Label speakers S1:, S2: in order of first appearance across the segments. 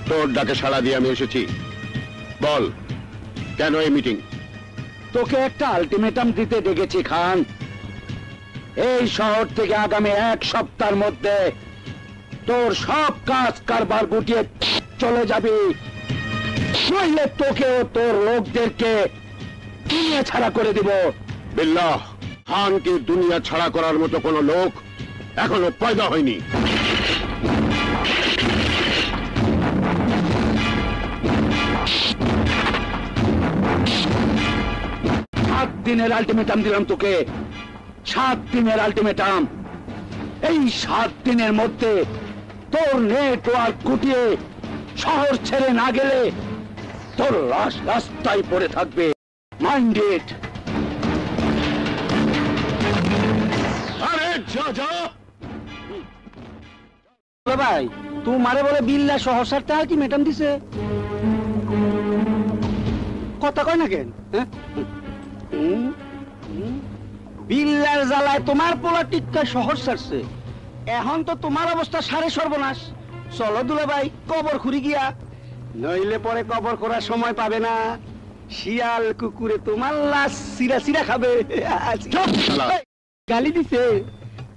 S1: তোর ডাকে সাড়া দিয়ে আমি এসেছি। বল কেন এই মিটিং?
S2: তোকে একটা আলটিমেটাম দিতে ডেকেছি খান। এই শহর থেকে আগামী 1 সপ্তাহের মধ্যে তোর সব কাজ কারবার গুটিয়ে চলে যাবি, নইলে তোকে ও তোর লোকদেরকে দুনিয়া ছাড়া করে দিব।
S1: বিল্লাহ, খানকে দুনিয়া ছাড়া করার মতো কোনো লোক এখনো পয়দা হয়নি।
S2: 7 দিনের আলটিমেটাম দিলাম তোকে, 7 দিনের আলটিমেটাম। এই 7 দিনের মধ্যে তোর নেটওয়ার্ক গুটিয়ে শহর ছেড়ে না গেলে তোর লাশ রাস্তায় পড়ে থাকবে। Mind it.
S1: আরে যা যা।
S2: ভাই তোমারে বলে বিল্লা শহর ছাড়তে আলটিমেটাম দিছে, কথা কয় না কেন? বিল্লার জ্বালায় তোমার পোলা টিক্কা শহর ছাড়ছে, এখন তো তোমার অবস্থা সারে সর্বনাশ। চলো দুলা ভাই কবর খুঁড়ি গিয়া, নইলে পরে কবর করার সময় পাবে না। শিয়াল কুকুরে তোমার লাশ সিরা সিরা খাবে। গালি দিছে?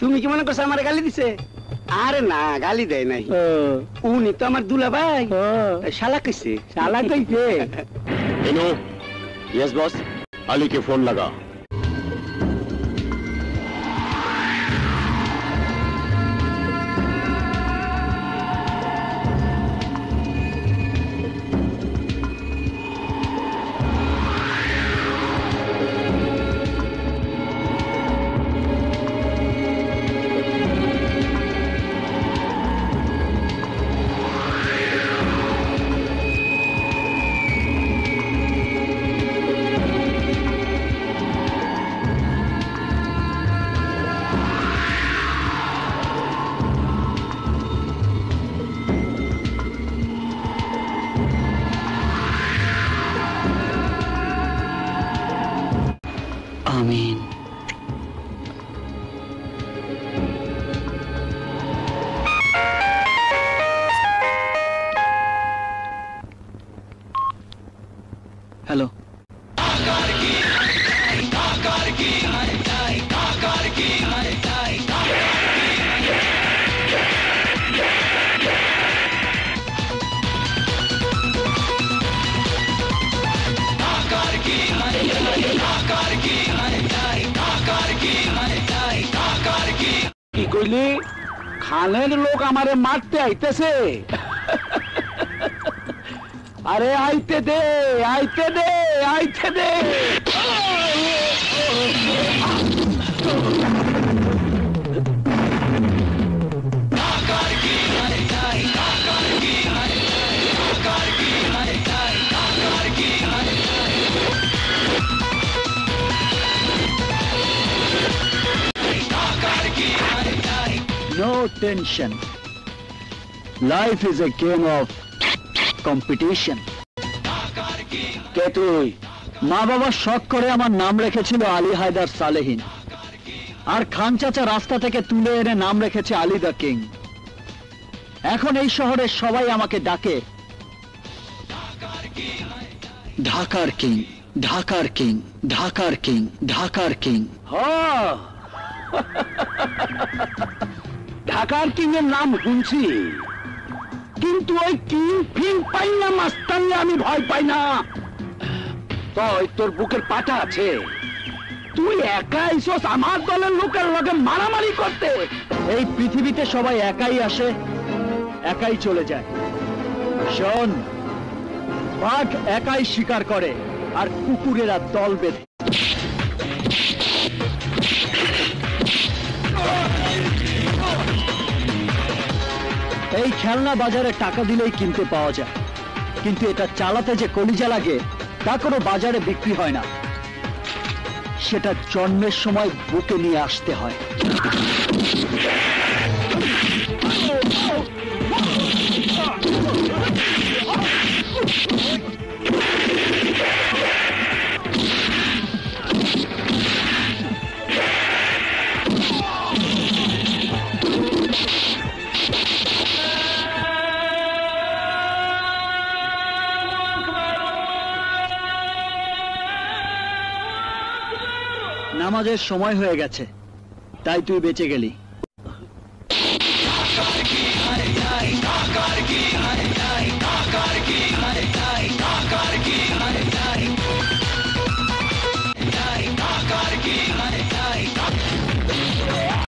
S2: তুমি কি মনে করছো আমার গালি দিছে? আরে না, গালি দেয় নাই, উনি তো আমার দুলা ভাই। শালা কইছে, শালা কইছে।
S1: Yes boss. अली के फोन लगा।
S2: আমিন। হ্যালো, কি কইলি? খানের লোক আমারে মারতে আইতেছে? আরে আইতে দে, আইতে দে, আইতে দে। No tension. Life is a game of competition. কে তুই? মা বাবা শখ করে আমার নাম রেখেছিল আলী হায়দার সালেহীন, আর খান চাচা রাস্তা থেকে তুলে এনে নাম রেখেছে আলী দ্য কিং। এখন এই শহরের সবাই আমাকে ডাকে ঢাকার কিং, ঢাকার কিং, ঢাকার কিং, ঢাকার কিং। ঢাকার কিং এর নাম শুনছি, কিন্তু ওই কিং ফিং পাই না মাস্তানলে আমি ভয় পাই না। তোর বুকের পাটা আছে, তুই একা আইছস আমার দলের লোকের লগে মারামারি করতে। এই পৃথিবীতে সবাই একাই আসে, একাই চলে যায়। শোন, বাঘ একাই শিকার করে আর কুকুরেরা দল বেঁধে। এই খেলনা বাজারে টাকা দিলেই কিনতে পাওয়া যায়, কিন্তু এটা চালাতে যে কলিজা লাগে তা কোনো বাজারে বিক্রি হয় না, সেটা জন্মের সময় বুকে নিয়ে আসতে হয়।
S3: নামাজের সময় হয়ে গেছে, তাই তুই বেঁচে গেলি।